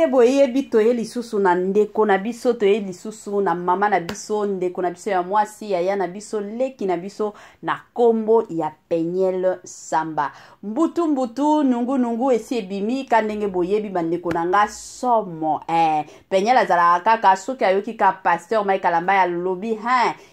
ndenge boyebi toye lisusu na ndeko na biso toye lisusu na mama na biso ndeko na biso ya mwasi ya na biso leki na biso na kombo ya Peniel Samba mbutu nungu esi ebimi ka ndenge boyebi bandeko na nga somo Peniel azala kaka soki ayoki ka pasteur Mike Kalamba ya lobi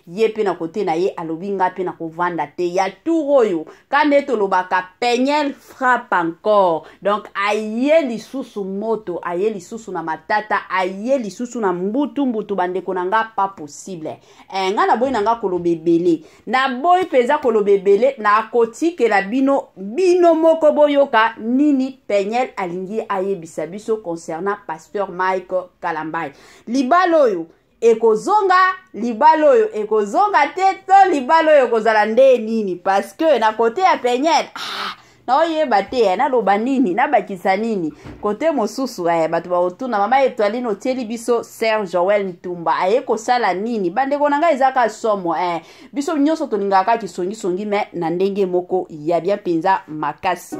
ye pe na kote na ye alobi nga pe na kovanda te ya turoyo kande tolobaka Peniel frappe encore donc aye lisusu moto aye lisusu na matata aye lisusu na mbutu bandeko na nga pas possible nga na boy na nga kolobebele na boy peza kolobebele na kotike la bino moko boyoka nini Peniel alingi aye bisabiso concernant pasteur Mike Kalamba libaloyo ekozonga teto libaloyo kozala nde nini parce que na kote ya Peniel na oyeba te na loba nini na bakisa nini kote mosusu bato ba otuna mama Etoiline otieli biso Serge Joel Ntumba aye kosala nini bandeko na ngai ezaka somo biso nyonso tolingaka kisongi me na ndenge moko ya bien penza makasi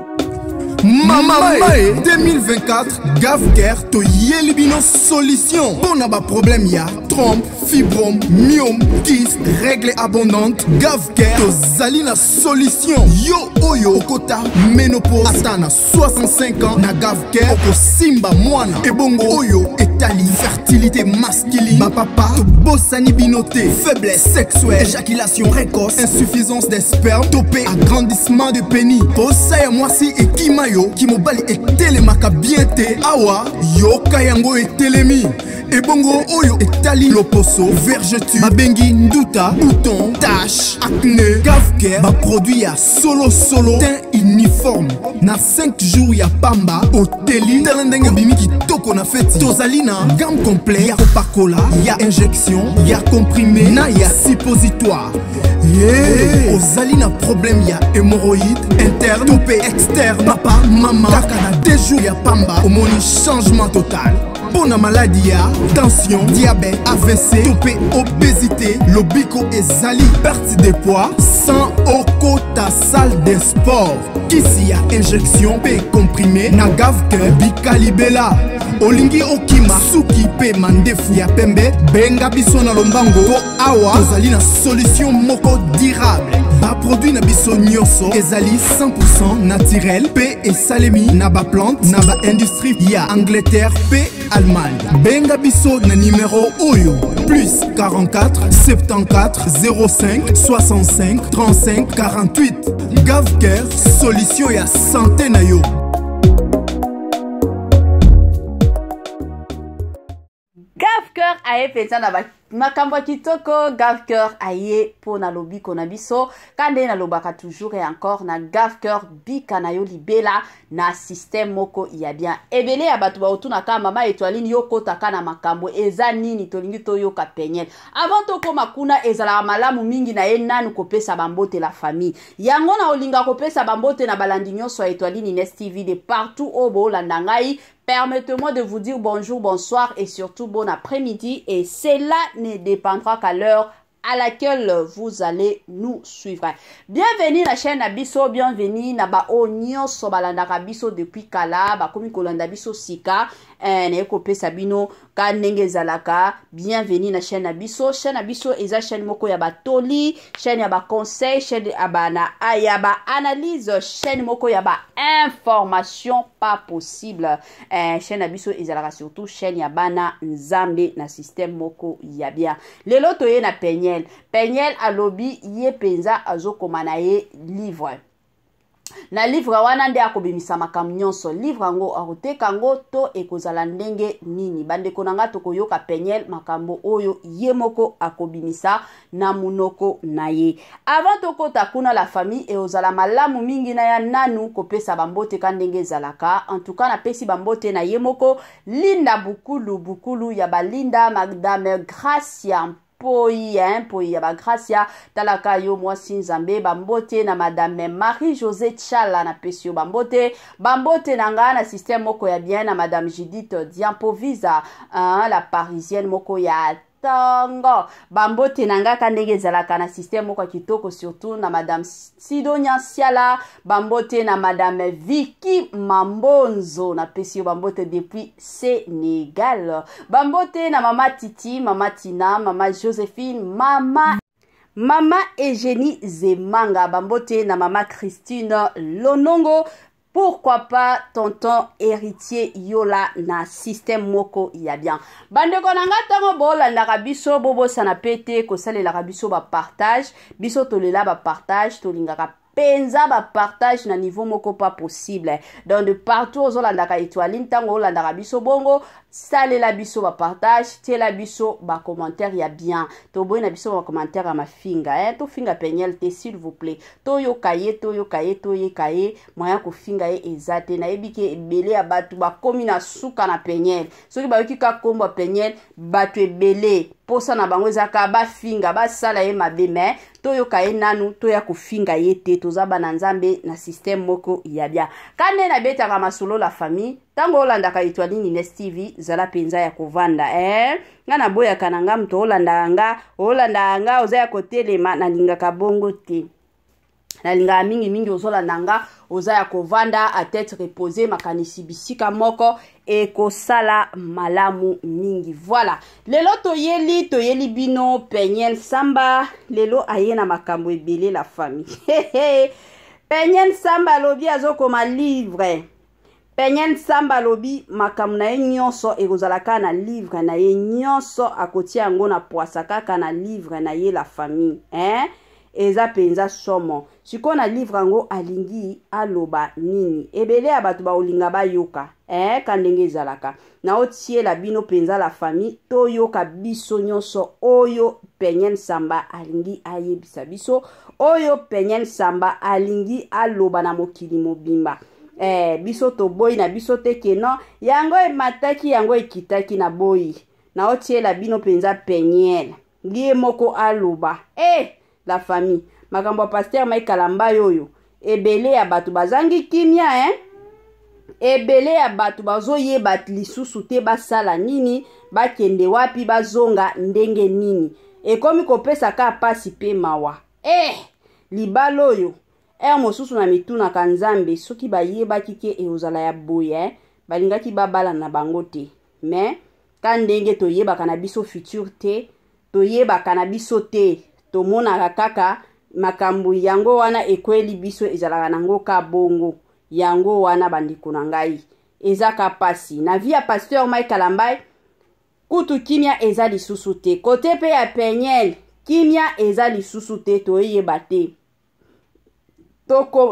Mama 2024 Gavker to yelibino solution pour naba problème ya trompe, fibrome, myome, kyste, règle abondante Gavker to zalina solution yo oyo okota ménopause atana 65 ans na Gavker oko simba mwana ebongo oyo etali fertilité masculine ba papa to bosani binoté faiblesse sexuelle éjaculation précoce insuffisance des spermes topé agrandissement de pénis posa ya mwasi ekima Kimobali etelemaka bien te awa yoka yango etelemi ebongo oyo etali loposo vergeture babengi nduta bouton tache acné Gavker ba produit ya solo teint uniforme na 5 jours ya pamba oteli telendenge bimi kitoko na feti tozali na gamme complet ya kopakola ya injection ya comprimé na ya suppositoire ozali na problème ya hémorroïde interne topé externe papa mama kaka na 2 jours ya pamba omoni changement total pour la maladie ya tension diabète AVC topé obésité lobiko ezali perte de poids sans okota salle de sport kisi ya injection pe comprimé na Gavker bikalibela olingi okima suki pe mandefu ya pembe benga biso na lombango po awa tozali na solution moko durable ba produit na biso nyonso ezali 100% naturel pe esalemi na ba plante na ba industrie ya Angleterre pe Allemagne benga biso na numéro oyo plus 44 74 05 65 35 48 Gavker solution ya santé na yo. Gavker aye pesa na makambo kitoko Gavker aye po na lobiko na biso kande na lobaka toujours et encore na Gavker bika na yo libela na système moko ya bien ebele ya bato ba otuna ka mama Etoiline yokota kana makambo eza nini tolingi to yoka Peniel avant to koma kuna ezala malamu mingi na ye nanu kopesa bambote la famille yango na olinga kopesa bambote na balandi nyonso Etoiline Ines TV de partout au bolanda ngai. Permettez-moi de vous dire bonjour, bonsoir et surtout bon après-midi. Et cela ne dépendra qu'à l'heure à laquelle vous allez nous suivre. Bienvenue la chaîne Abisso, bienvenue na ba onyo so balanda Abisso depuis kala, ba komi kolanda Abisso sika, neko pe sabino ka nenge zalaka. Bienvenue la chaîne Abisso eza chaîne moko ya ba toli, chaîne ya ba conseil, chaîne ya ba na ya ba analyse, chaîne moko ya ba information pas possible. Chaîne Abisso ezalaka surtout chaîne ya bana nzambe na système moko ya bien. Lelo toye na Peniel alobi ye penza azokoma na ye livre. Na livre wana nde akobimisa makambo nyonso livre yango akoteka ngo to ekozala ndenge nini bandeko nanga tokoyoka Peniel makambo oyo ye moko akobimisa na munoko na ye avant tokota kuna la famille e ozala malamu mingi na ya nanu kopesa bambote ka ndenge ezalaka en tout cas na pesi bambote na ye moko Linda bukulu ya balinda madame Gracia Poi ya ba Gracia talaka yo mwasi nzambe bambote na madame Marie-Josée Chala na pesio bambote na nga na système moko ya bien na madame Judith Diampovisa la parisienne moko ya tongo bambote nanga kandenge zalaka na système moko kitoko surtout na madame Sidonia Siala bambote na madame Vicky Mambonzo na pesio bambote depuis Sénégal bambote na mama Titi mama Tina mama Joséphine mama Eugénie Zemanga bambote na mama Christine Lonongo. Pourquoi pas tonton héritier yola na système moko ya bien. Bande konanga tango bolandaka biso bobo sana pete kosalela biso ba partage biso tolela ba partage tolingaka penza ba partage na niveau moko pas possible. Donc de partout ozolandaka étoile tango olandaka biso bongo salela biso ba partage tela biso ba commentaire ya bien. To boy na biso ba commentaire à ma finga to finga penyel te s'il vous plaît. To yo kaye moya ko finga ezate na ebike ebele ya batu ba komi na suka na penyel. Soki ba yoki ka kombo penyel batu ebele posa na bango ezaka ba finga ba sala ye mabe me to yo kaye nanu to ya ko finga yete toza bana nzambe na système moko ya bien. Kane na betaka masolo la famille tango olandaka étoile Nines TV zala penza ya kovanda ngana boya kananga mto olanda nga oza ya kotelema na lingaka bongo te na linga mingi ozolanda nga oza ya kovanda à tête reposée makanisi bisika moko ekosala malamu mingi. Voilà lelo toyeli bino Penyel Samba lelo aye na makambo ebele la famille Penyel Samba lobi azokoma livre Penyel Samba lobi makambo na ye nyonso ekozalaka na livre na ye nyonso akotia yango na poasa kaka na livre na ye la famille eza penza somo siko na livre yango alingi aloba nini ebele ya bato ba olinga bayoka kandenge ezalaka na otiela bino penza la famille toyoka biso nyonso oyo Penyel Samba alingi ayebisa biso oyo Penyel Samba alingi aloba na mokili mobimba biso to boy na biso teke no yango mataki yango ekitaki na boy na otiela bino penza Penyel ngie moko aloba la famille makambo pasteur Mike Kalamba yoyo ebele ya batu bazangi kimia ebele ya batu bazoyeba lisusu te basala nini bakende wapi bazonga ndenge nini ekomi kopesa ka pasi pe mawa libalo oyo mosusu na mituna kanzambe soki bayebaki ke eozala ya boye balingaki babala na bango te mais kandenge toyebaka na biso futur te toyebaka na biso te tomona kaka makambu yango wana ekweli biso ezalaka nango ka bongo yango wana bandiko na ngai ezaka pasi na via pasteur Mike Kalamba kutu kimia eza lisusu te kote pe ya Penyel kimia eza lisusu te toyeba te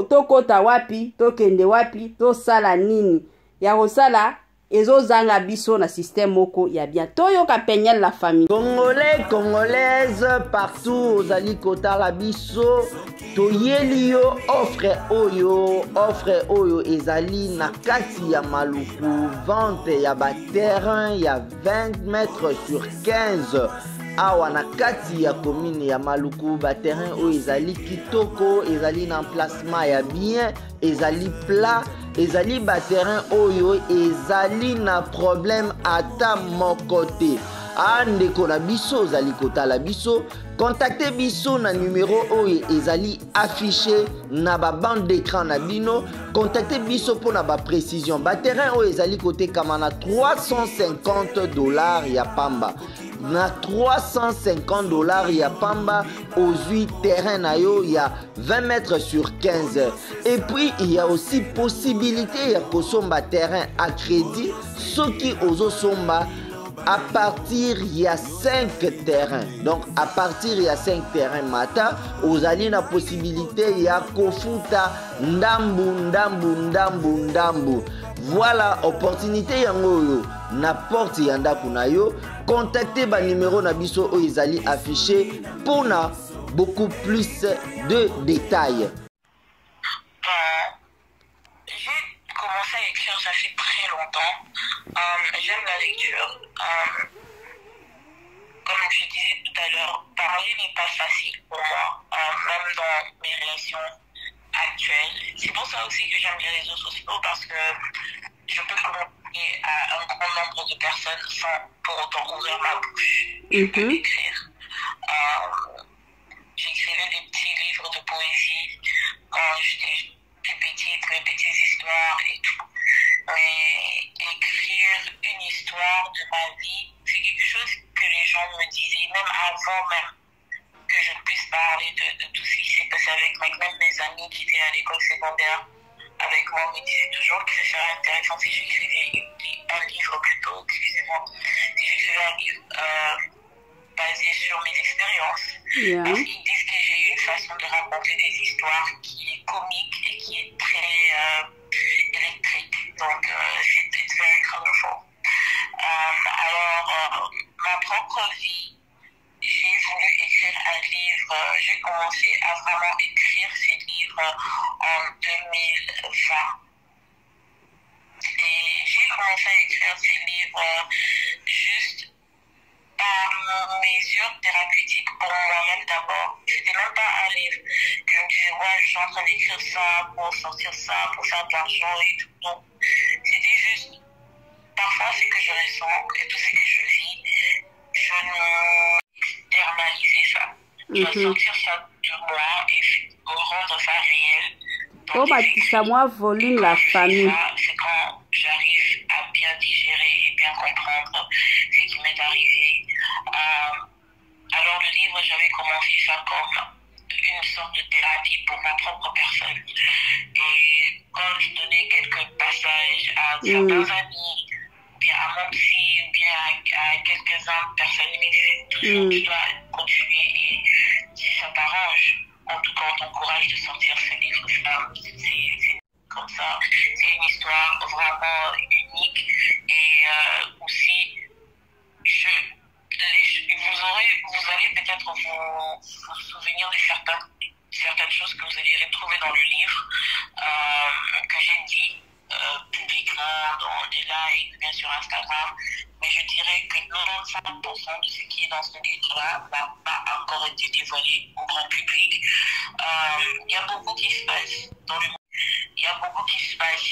tokota wapi tokende wapi tosala nini ya kosala ezozanga biso na système moko ya bien toyoka Penyel la famille congolais congolaises partout ozali kotala biso toyeli yo offre oyo ezali na kati ya maluku vente ya ba terrain ya 20 mètres sur 15 awa na kati ya commune ya maluku ba terrain oyo ezali kitoko ezali na emplacement ya bien ezali plat ezali ba terrain oyo ezali na problème ata moko te ndeko na biso ozali kotala biso contactez biso na numéro oyo ezali affiché na ba bande d'écran na bino contactez biso pour na ba précision ba terrain oyo ezali kotekama na $350 ya pamba na $350 ya pamba ozwi terrain na yo ya 20 mètres sur 15 et puis il y a aussi possibilité ya kosomba terrain à crédit soki ozosomba à partir il y a 5 terrains. Donc à partir il y a 5 terrains mata, vous avez la possibilité il y a kofuta ndambu. Voilà opportunité yango na porte yanda kunayo. Contactez ba numéro na biso o izali affiché pour na beaucoup plus de détails. J'ai commencé à écrire, ça fait très longtemps. J'aime la lecture. Comme je disais tout à l'heure, parler n'est pas facile pour moi, même dans mes relations actuelles. C'est pour ça aussi que j'aime les réseaux sociaux, parce que je peux communiquer à un grand nombre de personnes sans pour pour autant ouvrir ma bouche et pas écrire. J'écrivais des petits livres de poésie quand j'étais plus petite, mes petites histoires et tout. Mais écrire une histoire de ma vie, c'est quelque chose que les gens me disaient, même avant même que je puisse parler de tout ce qui s'est passé avec moi. Même mes amis qui étaient à l'école secondaire avec moi me disaient toujours que ce serait intéressant si j'écrivais un livre plutôt, excusez-moi, si j'écrivais un livre basé sur mes expériences. Parce qu'ils disent que j'ai une façon de raconter des histoires qui est comique et qui est très électrique. Donc, c'est very colorful. Alors, ma propre vie, j'ai voulu écrire un livre. J'ai commencé à vraiment écrire ces livres en 2020. Et j'ai commencé à écrire ces livres juste par mesure thérapeutique pour moi-même d'abord. C'était même pas un livre que je me disais, ouais, je suis en train d'écrire ça pour sortir ça, pour faire de l'argent et tout. Non. C'était juste, parfois ce que je ressens et tout ce que je vis, je ne externaliser ça. Je dois sortir ça de moi et rendre ça réel. Oh, bah, ça, moi, volume la famille. C'est quand j'arrive à bien digérer et bien comprendre ce qui m'est arrivé. Alors, le livre, j'avais commencé ça comme une sorte de thérapie pour ma propre personne. Et quand je donnais quelques passages à certains amis, bien à mon psy, ou bien à quelques-uns personnes qui me disaient toujours tu dois continuer et si ça t'arrange, en tout cas on t'encourage de sortir ce livre. C'est comme ça, c'est une histoire vraiment unique et aussi vous allez peut-être vous souvenir de certaines choses que vous allez retrouver dans le livre que j'ai dit publiquement dans des lives, bien sûr Instagram, mais je dirais que 95% de ce qui est dans ce livre-là n'a pas encore été dévoilé au grand public. Il y a beaucoup qui se passe dans le monde. Il y a beaucoup qui se passe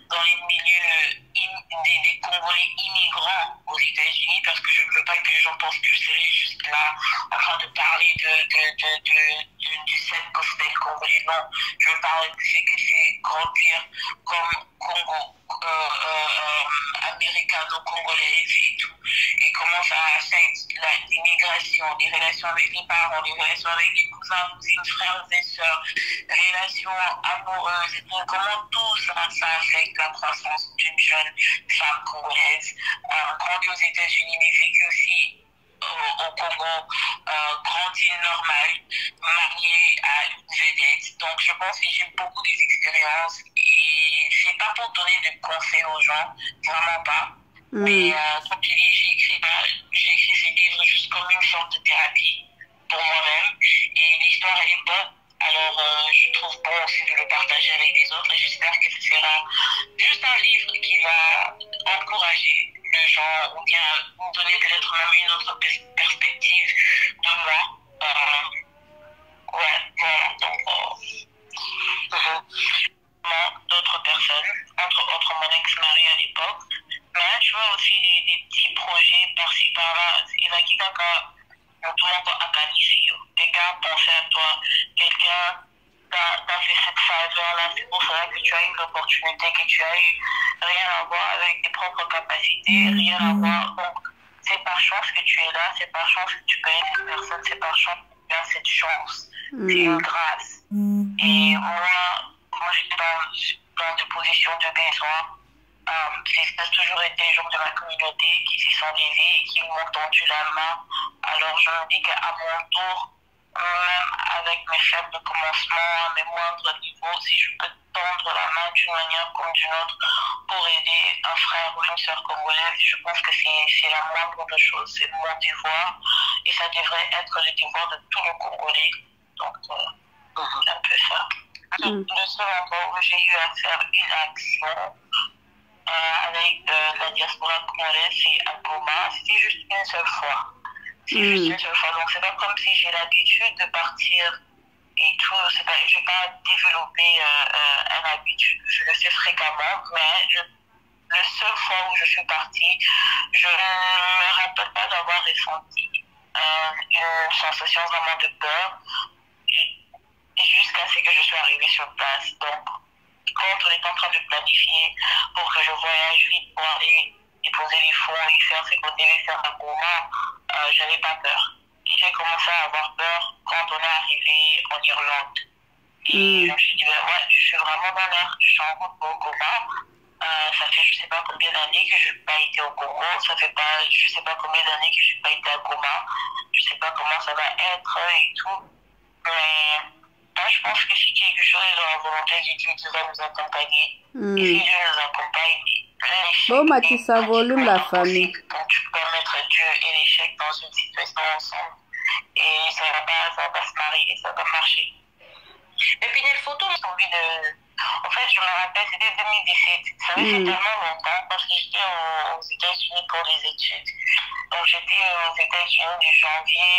dans les milieux des Congolais immigrants aux États-Unis, parce que je ne veux pas que les gens pensent que je serai juste là en train de parler du set gospel congolais. Non, je veux parler de ce que c'est grandir comme Congo, américano-congolaise et tout, et comment ça affecte l'immigration, les relations avec les parents, les relations avec les cousins, cousines, frères et sœurs, les relations amoureuses, et tout, comment tout ça affecte la croissance d'une jeune femme congolaise, grandie aux États-Unis, mais vécue aussi au Congo, grandie normale, mariée à une vedette. Donc je pense que j'ai beaucoup d'expériences et c'est pas pour donner des conseils aux gens, vraiment pas. Mais comme je dis, j'ai écrit ces livres juste comme une sorte de thérapie pour moi-même et l'histoire elle est bonne. Alors, je trouve bon aussi de le partager avec les autres et j'espère que ce sera juste un livre qui va encourager les gens ou bien nous donner peut-être même une autre perspective de moi. Ouais, voilà, donc d'autres personnes, entre autres mon ex-mari à l'époque. Mais tu vois aussi des petits projets par-ci par-là. Il va quitter quelqu'un pensait à toi, quelqu'un t'a fait cette faveur-là, c'est pour ça que tu as eu l'opportunité, que tu as eu rien à voir avec tes propres capacités, rien à voir. Donc, c'est par chance que tu es là, c'est par chance que tu connais cette personne, c'est par chance que tu as cette chance. C'est une grâce. Et moi j'étais dans des positions de besoin. Ça a toujours été des gens de ma communauté qui s'y sont levés et qui m'ont tendu la main. Alors je me dis qu'à mon tour, même avec mes faibles commencements, à mes moindres niveaux, si je peux tendre la main d'une manière comme d'une autre pour aider un frère ou une soeur congolaise, je pense que c'est la moindre des choses, c'est mon devoir et ça devrait être le devoir de tout le Congolais. Donc c'est un peu ça. Le seul endroit où j'ai eu à faire une action avec la diaspora congolaise, c'est à Goma. C'était juste une seule fois. C'est juste une seule fois. Donc, c'est pas comme si j'ai l'habitude de partir et tout. Je n'ai pas développé un habitude. Je le fais fréquemment, mais la seule fois où je suis partie, je ne me rappelle pas d'avoir ressenti une sensation vraiment de peur jusqu'à ce que je sois arrivée sur place. Donc, quand on est en train de planifier pour que je voyage vite pour aller déposer les fonds et faire ce qu'on devait faire à Goma, je n'avais pas peur. J'ai commencé à avoir peur quand on est arrivé en Irlande. Et je me suis dit, ouais, je suis vraiment dans l'air, je suis en route pour Goma. Ça fait je ne sais pas combien d'années que je n'ai pas été au Congo, ça fait pas, je ne sais pas combien d'années que je n'ai pas été à Goma, je ne sais pas comment ça va être et tout. Mais là, je pense que si quelque chose est dans la volonté de Dieu, Dieu va nous accompagner. Et si Dieu nous accompagne, bon, Matissa, volume la famille. Donc, tu peux mettre Dieu et l'échec dans une situation ensemble. Et ça va pas se marier, ça va marcher. Et puis, les photos, j'ai envie de. En fait, je me rappelle, c'était 2017. Ça fait tellement longtemps parce que j'étais aux États-Unis pour les études. Donc, j'étais aux États-Unis de janvier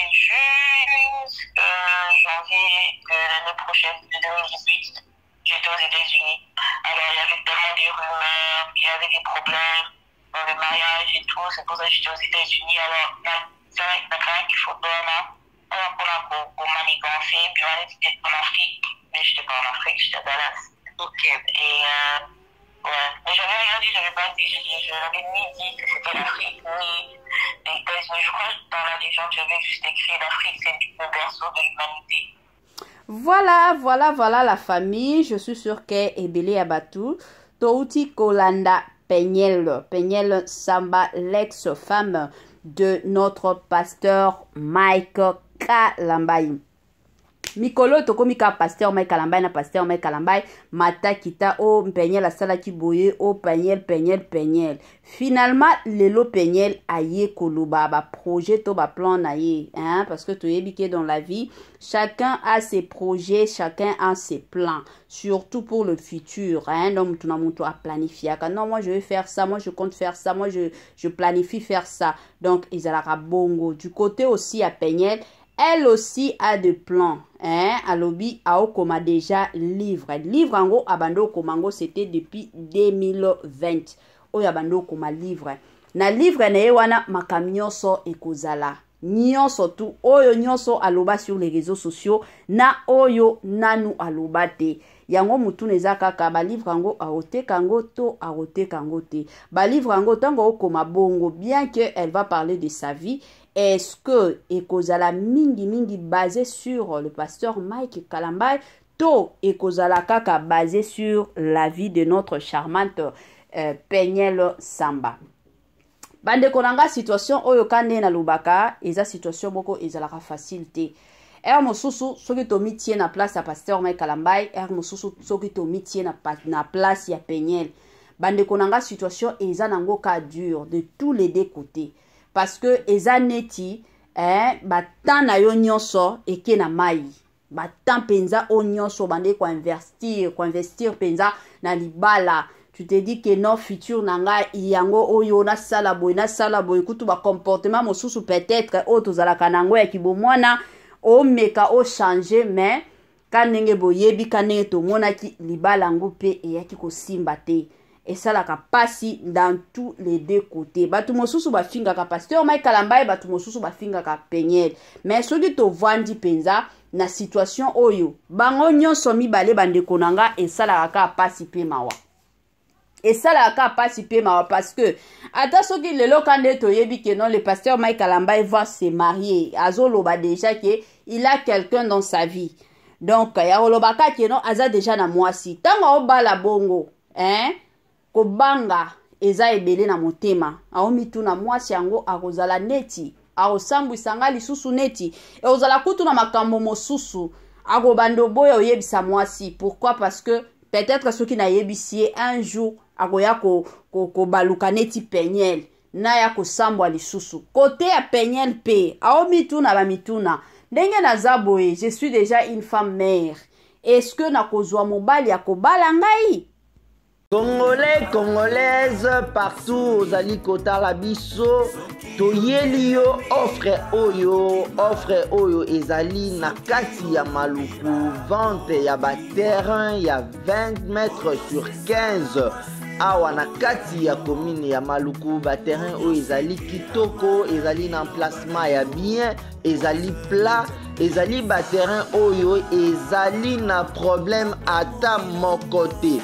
de l'année prochaine, de 2018. J'étais aux États-Unis. Alors, il y avait tellement de rumeurs, il y avait des problèmes dans le mariage et tout. C'est pour ça que j'étais aux États-Unis. Alors, c'est vrai que quand il faut là, pour manigancer, puis on était en Afrique. Mais je n'étais pas en Afrique, j'étais à Dallas. Ok. Et ouais. Mais j'avais rien dit, j'avais pas dit, j'avais ni dit que c'était l'Afrique, ni les États-Unis. Je crois que dans la légende, j'avais juste écrit l'Afrique, c'est le berceau de l'humanité. Voilà la famille. Je suis sûre qu'elle est belé à Batou. Touti Kolanda Peñel Samba, l'ex-femme de notre pasteur Mike Kalambai. Mikolo tokomi ka pasteur Mike Kalambai na pasteur Mike Kalambai mata kita o Peñel asala ki boye o Peñel. Finalement lelo Peñel aye koloba ba projet to ba plan na ye, hein, parce que to yebike dans la vie chacun a ses projets, chacun a ses plans, surtout pour le futur, hein. Donc tout le monde a planifié, non moi je vais faire ça, moi je compte faire ça, moi je planifie faire ça. Donc ils allaient bongo du côté aussi à Peñel. Elle aussi a des plans, hein. Alobi a okoma déjà livre en gros abando komango c'était depuis 2020. Oyo abando koma livre. Na livre na ye wana makamionso ekozala. Nyonso tu oyo nyonso aloba sur les réseaux sociaux na oyo nanu aloba te. Yango mutu neza kaka ba livre ngo aote kango to aote kango te. Ba livre ngo tango okoma bongo bien que elle va parler de sa vie. Est-ce que ekozala mingi basé sur le pasteur Mike Kalambai to ekozala kaka basé sur la vie de notre charmante Peñel Samba. Bande konanga situation oyo kande na lubaka eza situation boko ezalaka facilité. Mosusu soki to mitie na place ya pasteur Mike Kalambai, mosusu soki to mitie na place ya Peñel. Bande konanga situation eza nango ka dur de tous les deux côtés. Parce que eza neti batan na yo nyonso eke na mai. Batan penza o nyonso bande ko investir penza na libala. Tu te dis que non futur nanga yango oyo na sala boy kutu ba comportement mosusu peut-être o tozalaka nango ya kibomwana o meka o changer mais kanenge boyebi kanenge to monaki libala ngo pe eyaki ko simba te. Et ça la kapasi dans tous les deux côtés. Batu mosusu ba finga ka pasteur Mike Kalambai, batu mosusu ba finga ka Peñel. Mais soki to vandi penza na situation oyo bango nyonso mibale bande konanga et ça la ka pasi pe mawa. Et ça la ka pasi pe mawa parce que ata soki lelo kande to yebi que non le pasteur Mike Kalambai va se marier. Azolo ba déjà que il a quelqu'un dans sa vie. Donc ya olobaka que non aza déjà na mwasi. Tango obala bongo, hein? Kobanga eza ebele na motema aomitu na mwasi yango akozala neti aosambwisanga lisusu neti eozala kutu na makambo mosusu akobando boya oyebisa mwasi. Pourquoi? Parce que peut-être soki na yebisie un jour akoya kobaluka neti Peñel na ya kosambwa lisusu côté ya Peñel pe aomitu na bamituna ndenge naza boye je suis déjà une femme mère. Est-ce que nakozwa mobali akobala ngai? Congolais, Congolaises, partout aux alikota la biso, toyeli yo offre oyo ezali na kati ya maluku, vente ya ba terrain ya 20 mètres sur 15. awa na kati ya commune ya Maluku ba terrain oyo ezali kitoko, ezali na emplacement ya bien, ezali plat, ezali ba terrain oyo ezali na problème ata moko te.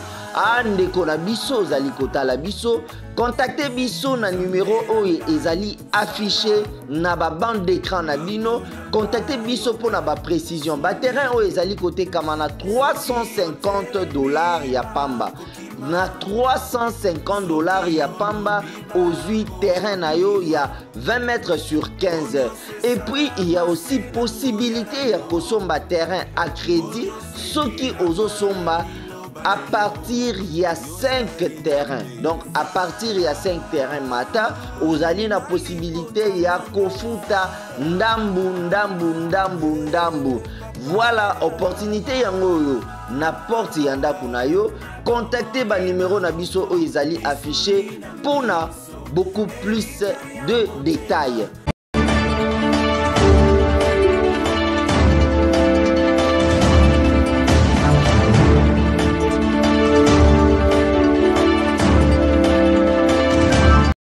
Ndeko na biso ozali kotala biso, contactez biso na numéro oyo ezali affiché na ba bande d'écran na bino. Contactez biso pour na ba précision. Ba terrain oyo ezali kotekama na $350 ya pamba. Na $350 ya pamba ozui terrain na yo ya 20 mètres sur 15. Et puis il y a aussi possibilité ya kosomba terrain à crédit soki ozo somba à partir il y a 5 terrains. Donc à partir il y a 5 terrains mata, vous avez la possibilité il y a kofuta ndambu. Voilà opportunité yango na porte yanda kunayo. Contactez ba numéro na biso o ezali affiché pour na beaucoup plus de détails.